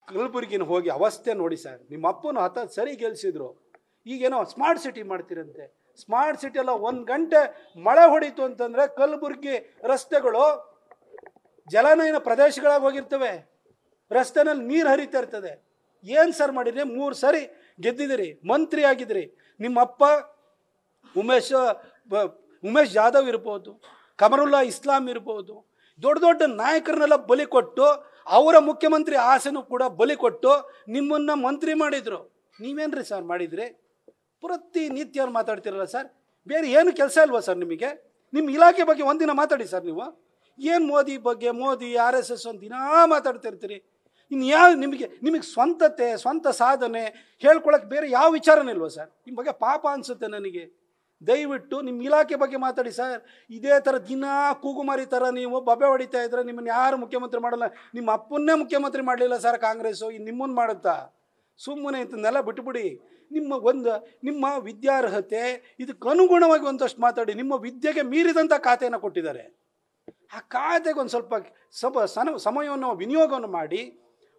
ಕಲಬುರಗಿನ ಹೋಗಿ ಅವಸ್ಥೆ ನೋಡಿ ಸರ್. ನಿಮ್ಮ ಅಪ್ಪನ ಸರಿ ಗೆಲ್ಸಿದ್ರು, ಈಗೇನೋ ಸ್ಮಾರ್ಟ್ ಸಿಟಿ ಮಾಡ್ತೀರಂತೆ. ಸ್ಮಾರ್ಟ್ ಸಿಟಿ ಎಲ್ಲ 1 ಗಂಟೆ ಮಳೆ ಹೊಡೀತು ಅಂತಂದರೆ ಕಲಬುರಗಿ ರಸ್ತೆಗಳು ಜಲನಯನ ಪ್ರದೇಶಗಳಾಗಿ ಹೋಗಿರ್ತವೆ, ರಸ್ತೆನಲ್ಲಿ ನೀರು ಹರಿತಾ ಇರ್ತದೆ. ಏನು ಸರ್ ಮಾಡಿದ್ರಿ? 3 ಸರಿ ಗೆದ್ದಿದ್ದೀರಿ, ಮಂತ್ರಿ ಆಗಿದ್ರಿ. ನಿಮ್ಮ ಅಪ್ಪ ಉಮೇಶ್ ಜಾಧವ್ ಇರ್ಬೋದು, ಕಮರುಲ್ಲಾ ಇಸ್ಲಾಂ ಇರ್ಬೋದು, ದೊಡ್ಡ ದೊಡ್ಡ ನಾಯಕರನ್ನೆಲ್ಲ ಬಲಿ ಕೊಟ್ಟು, ಅವರ ಮುಖ್ಯಮಂತ್ರಿ ಆಸೆನೂ ಕೂಡ ಬಲಿ ಕೊಟ್ಟು ನಿಮ್ಮನ್ನು ಮಂತ್ರಿ ಮಾಡಿದರು. ನೀವೇನ್ರಿ ಸರ್ ಮಾಡಿದ್ರಿ? ಪ್ರತಿನಿತ್ಯ ಮಾತಾಡ್ತಿರಲ್ಲ ಸರ್, ಬೇರೆ ಏನು ಕೆಲಸ ಇಲ್ವಾ ಸರ್ ನಿಮಗೆ? ನಿಮ್ಮ ಇಲಾಖೆ ಬಗ್ಗೆ ಒಂದಿನ ಮಾತಾಡಿ ಸರ್. ನೀವು ಏನು ಮೋದಿ ಬಗ್ಗೆ, ಮೋದಿ RSS ಒಂದು ದಿನ ಮಾತಾಡ್ತಿರ್ತೀರಿ. ಇನ್ನು ಯಾವ ನಿಮಗೆ ಸ್ವಂತ ಸಾಧನೆ ಹೇಳ್ಕೊಳಕ್ಕೆ ಬೇರೆ ಯಾವ ವಿಚಾರನೇ ಇಲ್ವಾ ಸರ್? ನಿಮ್ಮ ಬಗ್ಗೆ ಪಾಪ ಅನಿಸುತ್ತೆ ನನಗೆ. ದಯವಿಟ್ಟು ನಿಮ್ಮ ಇಲಾಖೆ ಬಗ್ಗೆ ಮಾತಾಡಿ ಸರ್. ಇದೇ ಥರ ದಿನ ಕೂಗುಮಾರಿ ಥರ ನೀವು ಬಬ್ಬೆ ಹೊಡಿತಾ ಇದ್ರೆ ನಿಮ್ಮನ್ನು ಯಾರು ಮುಖ್ಯಮಂತ್ರಿ ಮಾಡಲ್ಲ. ನಿಮ್ಮ ಅಪ್ಪನ್ನೇ ಮುಖ್ಯಮಂತ್ರಿ ಮಾಡಲಿಲ್ಲ ಸರ್ ಕಾಂಗ್ರೆಸ್ಸು, ಇನ್ನು ನಿಮ್ಮನ್ನು ಮಾಡುತ್ತಾ? ಸುಮ್ಮನೆ ಇಂಥನ್ನೆಲ್ಲ ಬಿಟ್ಬಿಡಿ. ನಿಮ್ಮ ವಿದ್ಯಾರ್ಹತೆ ಇದಕ್ಕೆ ಅನುಗುಣವಾಗಿ ಒಂದಷ್ಟು ಮಾತಾಡಿ. ನಿಮ್ಮ ವಿದ್ಯೆಗೆ ಮೀರಿದಂಥ ಖಾತೆಯನ್ನು ಕೊಟ್ಟಿದ್ದಾರೆ. ಆ ಖಾತೆಗೆ ಒಂದು ಸ್ವಲ್ಪ ಸಮಯವನ್ನು ವಿನಿಯೋಗವನ್ನು ಮಾಡಿ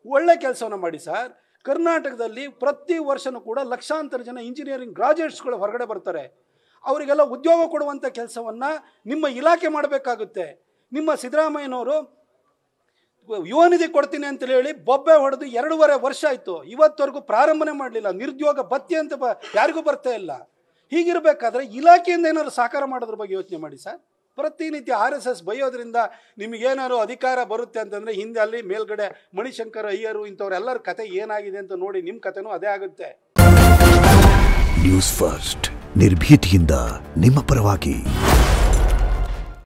ಒಳ್ಳೆ ಕೆಲಸವನ್ನು ಮಾಡಿ ಸರ್. ಕರ್ನಾಟಕದಲ್ಲಿ ಪ್ರತಿ ವರ್ಷವೂ ಕೂಡ ಲಕ್ಷಾಂತರ ಜನ ಇಂಜಿನಿಯರಿಂಗ್ ಗ್ರಾಜುಯೇಟ್ಸ್ಗಳು ಹೊರಗಡೆ ಬರ್ತಾರೆ. ಅವರಿಗೆಲ್ಲ ಉದ್ಯೋಗ ಕೊಡುವಂಥ ಕೆಲಸವನ್ನು ನಿಮ್ಮ ಇಲಾಖೆ ಮಾಡಬೇಕಾಗುತ್ತೆ. ನಿಮ್ಮ ಸಿದ್ದರಾಮಯ್ಯನವರು ಯುವ ನಿಧಿ ಕೊಡ್ತೀನಿ ಅಂತೇಳಿ ಹೇಳಿ ಬೊಬ್ಬೆ ಹೊಡೆದು 2.5 ವರ್ಷ ಆಯಿತು, ಇವತ್ತವರೆಗೂ ಪ್ರಾರಂಭನೆ ಮಾಡಲಿಲ್ಲ. ನಿರುದ್ಯೋಗ ಭತ್ಯೆ ಅಂತ ಯಾರಿಗೂ ಬರ್ತಾ ಇಲ್ಲ. ಹೀಗಿರಬೇಕಾದ್ರೆ ಇಲಾಖೆಯಿಂದ ಏನಾದ್ರು ಸಾಕಾರ ಮಾಡೋದ್ರ ಬಗ್ಗೆ ಯೋಚನೆ ಮಾಡಿ ಸರ್. ಪ್ರತಿನಿತ್ಯ RSS ಬೈಯೋದ್ರಿಂದ ನಿಮಗೇನಾದ್ರು ಅಧಿಕಾರ ಬರುತ್ತೆ ಅಂತಂದರೆ ಹಿಂದೆ ಅಲ್ಲಿ ಮೇಲ್ಗಡೆ ಮಣಿಶಂಕರ್ ಅಯ್ಯರು ಇಂಥವ್ರೆಲ್ಲರ ಕತೆ ಏನಾಗಿದೆ ಅಂತ ನೋಡಿ, ನಿಮ್ಮ ಕತೆನೂ ಅದೇ ಆಗುತ್ತೆ. ನ್ಯೂಸ್ ಫಸ್ಟ್, ನಿರ್ಭೀತಿಯಿಂದ ನಿಮ್ಮ ಪರವಾಗಿ.